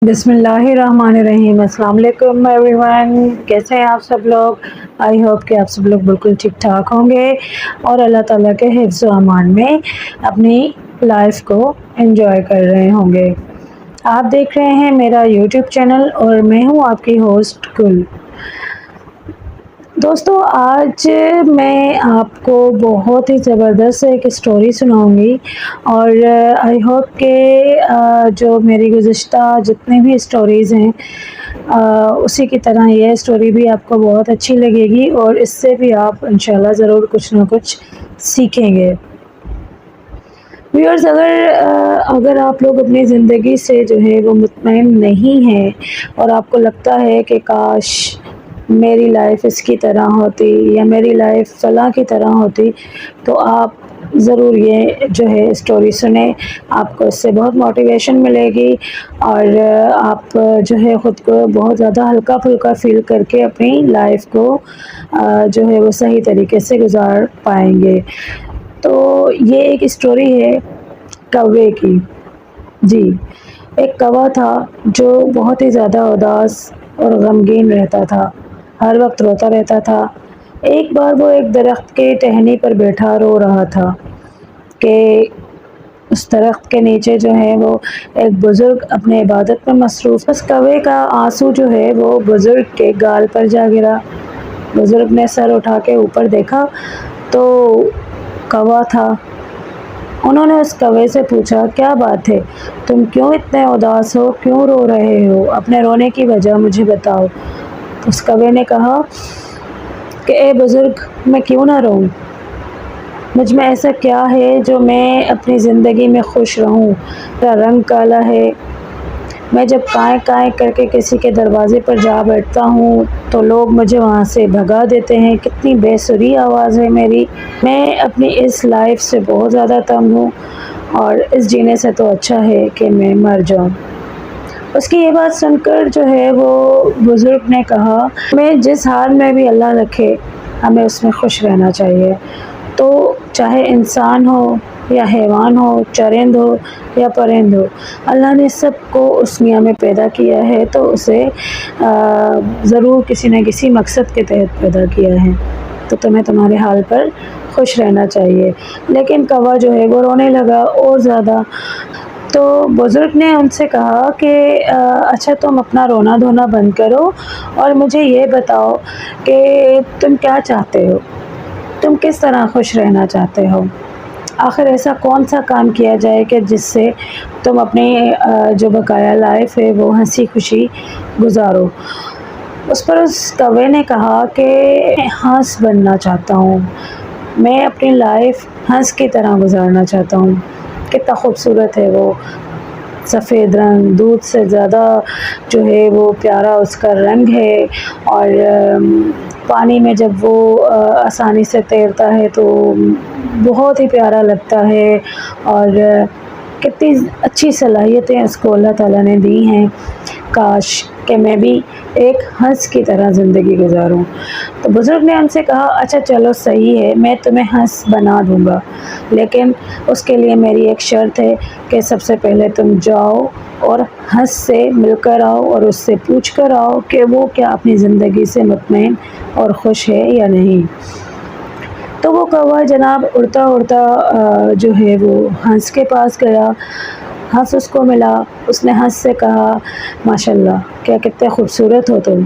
बिस्मिल्लाहिर्रहमानिर्रहीम। अस्सलाम वालेकुम एवरीवन, कैसे हैं आप सब लोग। आई होप कि आप सब लोग बिल्कुल ठीक ठाक होंगे और अल्लाह ताला के हिफ्ज़ व अमान में अपनी लाइफ को एंजॉय कर रहे होंगे। आप देख रहे हैं मेरा यूट्यूब चैनल और मैं हूं आपकी होस्ट गुल। दोस्तों, आज मैं आपको बहुत ही ज़बरदस्त एक स्टोरी सुनाऊंगी और आई होप के जो मेरी गुज़िश्ता जितनी भी स्टोरीज़ हैं उसी की तरह ये स्टोरी भी आपको बहुत अच्छी लगेगी और इससे भी आप इंशाल्लाह ज़रूर कुछ ना कुछ सीखेंगे। व्यूअर्स, अगर आप लोग अपनी ज़िंदगी से जो है वो मुतमईन नहीं हैं और आपको लगता है कि काश मेरी लाइफ इसकी तरह होती या मेरी लाइफ फ़लाँ की तरह होती, तो आप ज़रूर ये जो है स्टोरी सुने। आपको इससे बहुत मोटिवेशन मिलेगी और आप जो है ख़ुद को बहुत ज़्यादा हल्का फुल्का फ़ील करके अपनी लाइफ को जो है वो सही तरीके से गुजार पाएंगे। तो ये एक स्टोरी है कौवे की। जी, एक कौवा था जो बहुत ही ज़्यादा उदास और गमगीन रहता था, हर वक्त रोता रहता था। एक बार वो एक दरख्त के टहनी पर बैठा रो रहा था कि उस दरख्त के नीचे जो है वो एक बुज़ुर्ग अपने इबादत में मसरूफ़। उस कौवे का आंसू जो है वो बुज़ुर्ग के गाल पर जा गिरा। बुज़ुर्ग ने सर उठा के ऊपर देखा तो कौवा था। उन्होंने उस कौवे से पूछा, क्या बात है, तुम क्यों इतने उदास हो, क्यों रो रहे हो, अपने रोने की वजह मुझे बताओ। उस कौवे ने कहा कि ए बुज़ुर्ग, मैं क्यों ना रोऊं, मुझ में ऐसा क्या है जो मैं अपनी ज़िंदगी में खुश रहूं। मेरा रंग काला है, मैं जब काएं काएं करके किसी के दरवाज़े पर जा बैठता हूँ तो लोग मुझे वहाँ से भगा देते हैं। कितनी बेसुरी आवाज़ है मेरी। मैं अपनी इस लाइफ से बहुत ज़्यादा तंग हूँ और इस जीने से तो अच्छा है कि मैं मर जाऊँ। उसकी ये बात सुनकर जो है वो बुज़ुर्ग ने कहा, मैं जिस हाल में भी अल्लाह रखे हमें उसमें खुश रहना चाहिए। तो चाहे इंसान हो या हैवान हो, चरिंद हो या परिंद हो, अल्लाह ने सबको उस दुनिया में पैदा किया है तो उसे ज़रूर किसी न किसी मकसद के तहत पैदा किया है। तो तुम्हें तुम्हारे हाल पर खुश रहना चाहिए। लेकिन कौवा जो है वो रोने लगा और ज़्यादा। तो बुज़ुर्ग ने उनसे कहा कि अच्छा, तुम अपना रोना धोना बंद करो और मुझे ये बताओ कि तुम क्या चाहते हो, तुम किस तरह खुश रहना चाहते हो। आखिर ऐसा कौन सा काम किया जाए कि जिससे तुम अपनी जो बकाया लाइफ है वो हंसी खुशी गुजारो। उस पर उस कौवे ने कहा कि हंस बनना चाहता हूँ, मैं अपनी लाइफ हंस की तरह गुजारना चाहता हूँ। कितना खूबसूरत है वो, सफ़ेद रंग, दूध से ज़्यादा जो है वो प्यारा उसका रंग है और पानी में जब वो आसानी से तैरता है तो बहुत ही प्यारा लगता है और कितनी अच्छी सलाहियतें उसको अल्लाह ताला ने दी हैं। काश कि मैं भी एक हंस की तरह ज़िंदगी गुजारूं। तो बुज़ुर्ग ने उनसे कहा, अच्छा चलो सही है, मैं तुम्हें हंस बना दूंगा, लेकिन उसके लिए मेरी एक शर्त है कि सबसे पहले तुम जाओ और हंस से मिलकर आओ और उससे पूछ कर आओ कि वो क्या अपनी ज़िंदगी से मुतमईन और खुश है या नहीं। तो वो कौवा जनाब उड़ता उड़ता जो है वो हंस के पास गया। हंस उसको मिला। उसने हंस से कहा, माशाल्लाह, क्या कितने खूबसूरत हो तुम,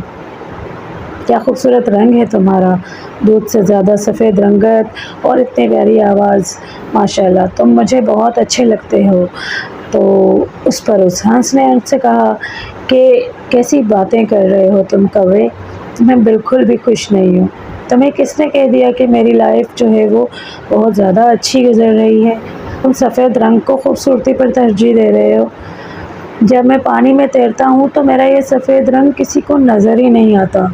क्या खूबसूरत रंग है तुम्हारा, दूध से ज़्यादा सफ़ेद रंगत और इतनी प्यारी आवाज़, माशाल्लाह, तुम मुझे बहुत अच्छे लगते हो। तो उस पर उस हंस ने उनसे कहा कि कैसी बातें कर रहे हो तुम कौवे, मैं बिल्कुल भी खुश नहीं हूँ। तुम्हें किसने कह दिया कि मेरी लाइफ जो है वो बहुत ज़्यादा अच्छी गुजर रही है। तुम सफ़ेद रंग को खूबसूरती पर तरजीह दे रहे हो। जब मैं पानी में तैरता हूँ तो मेरा ये सफ़ेद रंग किसी को नज़र ही नहीं आता,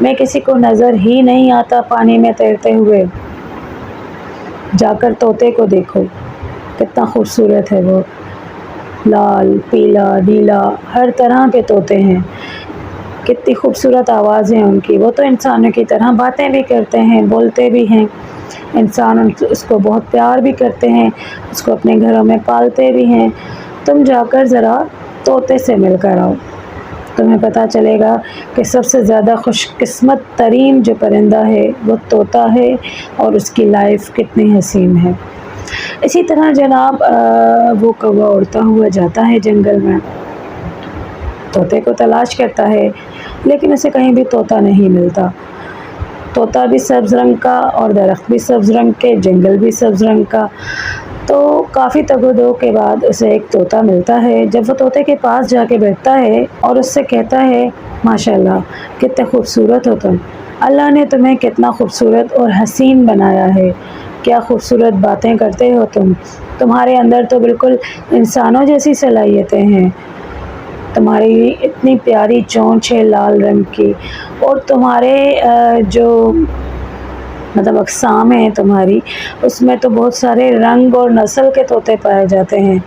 मैं किसी को नज़र ही नहीं आता पानी में तैरते हुए। जाकर तोते को देखो, कितना खूबसूरत है वो, लाल, पीला, नीला, हर तरह के तोते हैं। कितनी खूबसूरत आवाज़ है उनकी। वो तो इंसानों की तरह बातें भी करते हैं, बोलते भी हैं। इंसान उसको बहुत प्यार भी करते हैं, उसको अपने घरों में पालते भी हैं। तुम जाकर ज़रा तोते से मिलकर आओ, तुम्हें पता चलेगा कि सबसे ज़्यादा खुश किस्मत तरीन जो परिंदा है वो तोता है और उसकी लाइफ कितनी हसीन है। इसी तरह जनाब वो कौवा उड़ता हुआ जाता है जंगल में, तोते को तलाश करता है, लेकिन उसे कहीं भी तोता नहीं मिलता। तोता भी सब्ज़ रंग का और दरख्त भी सब्ज़ रंग के, जंगल भी सब्ज़ रंग का। तो काफ़ी तगो-दो के बाद उसे एक तोता मिलता है। जब वो तोते के पास जाके बैठता है और उससे कहता है, माशाल्लाह कितने खूबसूरत हो तुम, अल्लाह ने तुम्हें कितना खूबसूरत और हसीन बनाया है, क्या खूबसूरत बातें करते हो तुम, तुम्हारे अंदर तो बिल्कुल इंसानों जैसी सलाहियतें हैं, तुम्हारी इतनी प्यारी चोंच है लाल रंग की, और तुम्हारे जो मतलब अक़साम है तुम्हारी, उसमें तो बहुत सारे रंग और नस्ल के तोते पाए जाते हैं,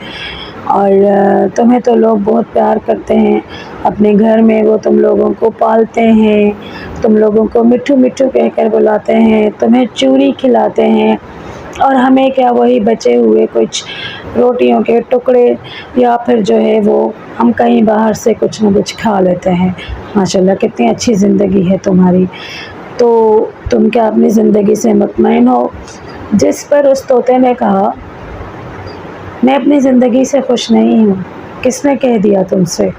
और तुम्हें तो लोग बहुत प्यार करते हैं, अपने घर में वो तुम लोगों को पालते हैं, तुम लोगों को मिट्ठू मिट्ठू कहकर बुलाते हैं, तुम्हें चूरी खिलाते हैं, और हमें क्या वही बचे हुए कुछ रोटियों के टुकड़े या फिर जो है वो हम कहीं बाहर से कुछ न कुछ खा लेते हैं। माशाल्लाह कितनी अच्छी ज़िंदगी है तुम्हारी, तो तुम क्या अपनी ज़िंदगी से मुतमईन हो? जिस पर उस तोते ने कहा, मैं अपनी ज़िंदगी से खुश नहीं हूँ। किसने कह दिया तुमसे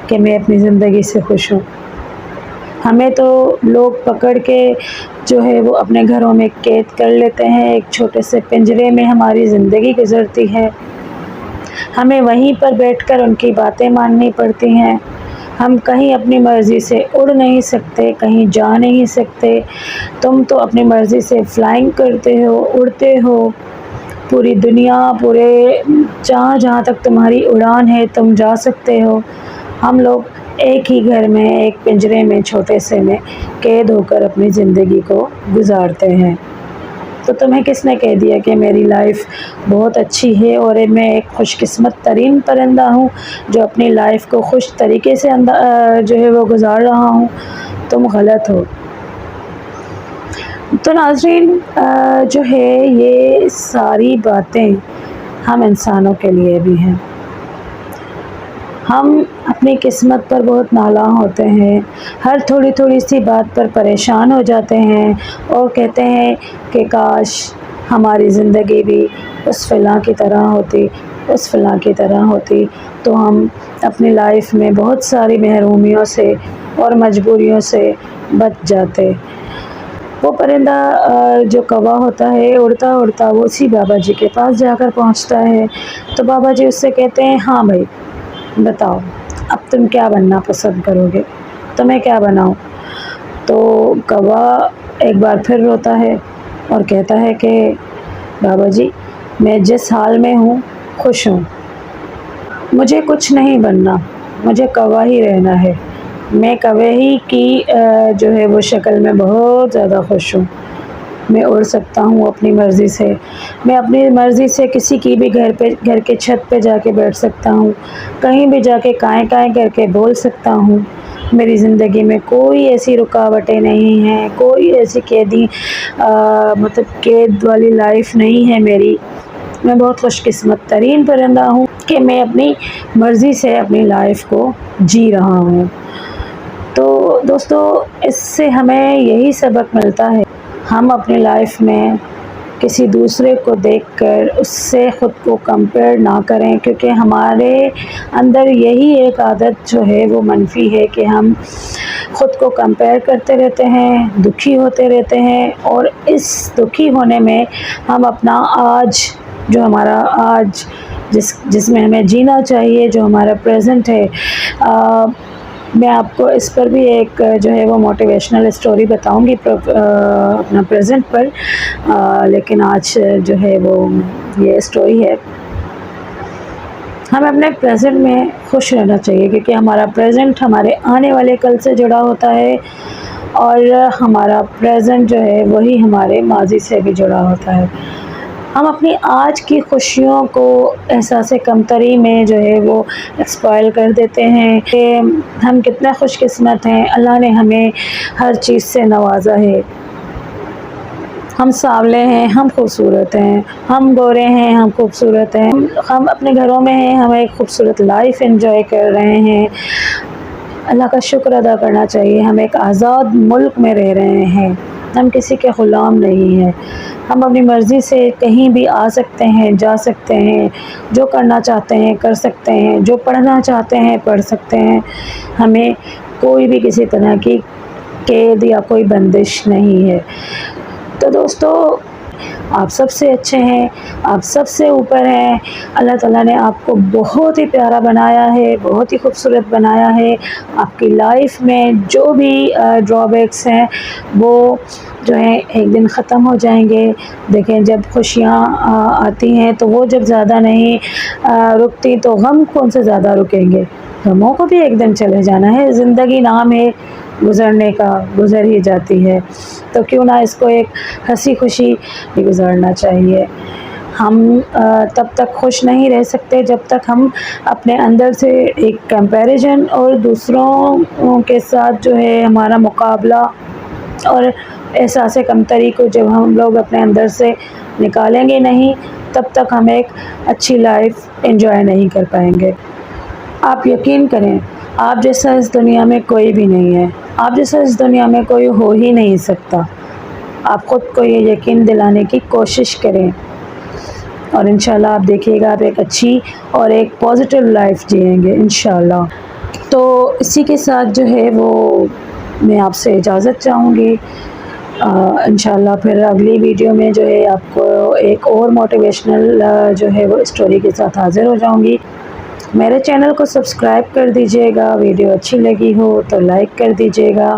कि मैं अपनी ज़िंदगी से खुश हूँ? हमें तो लोग पकड़ के जो है वो अपने घरों में कैद कर लेते हैं, एक छोटे से पिंजरे में हमारी ज़िंदगी गुज़रती है, हमें वहीं पर बैठकर उनकी बातें माननी पड़ती हैं। हम कहीं अपनी मर्ज़ी से उड़ नहीं सकते, कहीं जा नहीं सकते। तुम तो अपनी मर्ज़ी से फ्लाइंग करते हो, उड़ते हो, पूरी दुनिया, पूरे जहाँ तक तुम्हारी उड़ान है तुम जा सकते हो। हम लोग एक ही घर में, एक पिंजरे में, छोटे से में कैद होकर अपनी ज़िंदगी को गुज़ारते हैं। तो तुम्हें किसने कह दिया कि मेरी लाइफ बहुत अच्छी है और मैं एक खुशकिस्मत तरीन परिंदा हूँ जो अपनी लाइफ को खुश तरीके से जो है वो गुज़ार रहा हूँ? तुम गलत हो। तो नाज़रीन जो है ये सारी बातें हम इंसानों के लिए भी हैं। हम अपनी किस्मत पर बहुत नालां होते हैं, हर थोड़ी थोड़ी सी बात पर परेशान हो जाते हैं और कहते हैं कि काश हमारी ज़िंदगी भी उस फ़लाँ की तरह होती, उस फ़लाँ की तरह होती, तो हम अपनी लाइफ में बहुत सारी महरूमियों से और मजबूरियों से बच जाते। वो परिंदा जो कौवा होता है, उड़ता उड़ता वो उसी बाबा जी के पास जाकर पहुंचता है। तो बाबा जी उससे कहते हैं, हाँ भाई बताओ, अब तुम क्या बनना पसंद करोगे, तुम्हें क्या बनाऊं? तो कौवा एक बार फिर रोता है और कहता है कि बाबा जी मैं जिस हाल में हूँ खुश हूँ, मुझे कुछ नहीं बनना, मुझे कौवा ही रहना है, मैं कौवे ही की जो है वो शक्ल में बहुत ज़्यादा खुश हूँ। मैं उड़ सकता हूँ अपनी मर्ज़ी से, मैं अपनी मर्ज़ी से किसी की भी घर के छत पे जाके बैठ सकता हूँ, कहीं भी जाके काएँ काएँ करके बोल सकता हूँ। मेरी ज़िंदगी में कोई ऐसी रुकावटें नहीं हैं, कोई ऐसी मतलब कैद वाली लाइफ नहीं है मेरी। मैं बहुत खुशकिस्मत तरीन परिंदा हूँ कि मैं अपनी मर्ज़ी से अपनी लाइफ को जी रहा हूँ। तो दोस्तों इससे हमें यही सबक मिलता है, हम अपनी लाइफ में किसी दूसरे को देखकर उससे ख़ुद को कंपेयर ना करें, क्योंकि हमारे अंदर यही एक आदत जो है वो मनफी है कि हम ख़ुद को कंपेयर करते रहते हैं, दुखी होते रहते हैं, और इस दुखी होने में हम अपना आज जो हमारा आज जिसमें हमें जीना चाहिए, जो हमारा प्रेजेंट है, मैं आपको इस पर भी एक जो है वो मोटिवेशनल स्टोरी बताऊंगी अपना प्रेजेंट पर, लेकिन आज जो है वो ये स्टोरी है। हमें अपने प्रेजेंट में खुश रहना चाहिए, क्योंकि हमारा प्रेजेंट हमारे आने वाले कल से जुड़ा होता है, और हमारा प्रेजेंट जो है वही हमारे माजी से भी जुड़ा होता है। हम अपनी आज की खुशियों को एहसास कमतरी में जो है वो एक्सपॉइल कर देते हैं कि हम कितने खुशकिस्मत हैं, अल्लाह ने हमें हर चीज़ से नवाजा है। ہم سانولے ہیں، ہم خوبصورت ہیں، ہم گورے ہیں، ہم خوبصورت ہیں، ہم اپنے گھروں میں ہیں، ہم ایک خوبصورت لائف انجوائے کر رہے ہیں۔ اللہ کا شکر ادا کرنا چاہیے، ہم ایک آزاد ملک میں رہ رہے ہیں، ہم کسی کے غلام نہیں ہیں، ہم اپنی مرضی سے کہیں بھی آ سکتے ہیں، جا سکتے ہیں، جو کرنا چاہتے ہیں کر سکتے ہیں، جو پڑھنا چاہتے ہیں پڑھ سکتے ہیں، ہمیں کوئی بھی کسی طرح کی قید یا کوئی بندش نہیں ہے۔ تو دوستو، آپ سب سے اچھے ہیں، آپ سب سے اوپر ہیں، اللہ تعالیٰ نے آپ کو بہت ہی پیارا بنایا ہے، بہت ہی خوبصورت بنایا ہے۔ آپ کی لائف میں جو بھی ڈرا بیکس ہیں وہ جو ہیں ایک دن ختم ہو جائیں گے۔ دیکھیں، جب خوشیاں آتی ہیں تو وہ جب زیادہ نہیں رکتی تو غم کون سے زیادہ رکیں گے؟ غموں کو بھی ایک دن چلے جانا ہے، زندگی نام ہے گزرنے کا، گزر ہی جاتی ہے، تو کیوں نہ اس کو ایک ہنسی خوشی بھی گزارنا چاہیے۔ ہم تب تک خوش نہیں رہ سکتے جب تک ہم اپنے اندر سے ایک کمپیریزن اور دوسروں کے ساتھ جو ہے ہمارا مقابلہ اور احساس کمتری کو جب ہم لوگ اپنے اندر سے نکالیں گے نہیں، تب تک ہم ایک اچھی لائف انجوائے نہیں کر پائیں گے۔ آپ یقین کریں، آپ جیسا اس دنیا میں کوئی بھی نہیں ہے، آپ جیسا اس دنیا میں کوئی ہو ہی نہیں سکتا۔ آپ خود کو یہ یقین دلانے کی کوشش کریں اور انشاءاللہ آپ دیکھیے گا آپ ایک اچھی اور ایک پازیٹیو لائف جئیں گے انشاءاللہ۔ تو اسی کے ساتھ جو ہے وہ میں آپ سے اجازت چاہوں گی۔ انشاءاللہ پھر اگلی ویڈیو میں جو ہے آپ کو ایک اور موٹیویشنل جو ہے وہ اسٹوری کے ساتھ حاضر ہو جاؤں گی۔ میرے چینل کو سبسکرائب کر دیجئے گا، ویڈیو اچھی لگی ہو تو لائک کر دیجئے گا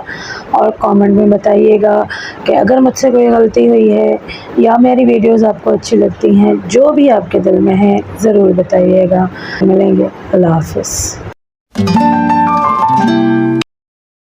اور کامنٹ میں بتائیے گا کہ اگر مجھ سے کوئی غلطی ہوئی ہے یا میری ویڈیوز آپ کو اچھی لگتی ہیں، جو بھی آپ کے دل میں ہے ضرور بتائیے گا۔ ملیں گے، اللہ حافظ۔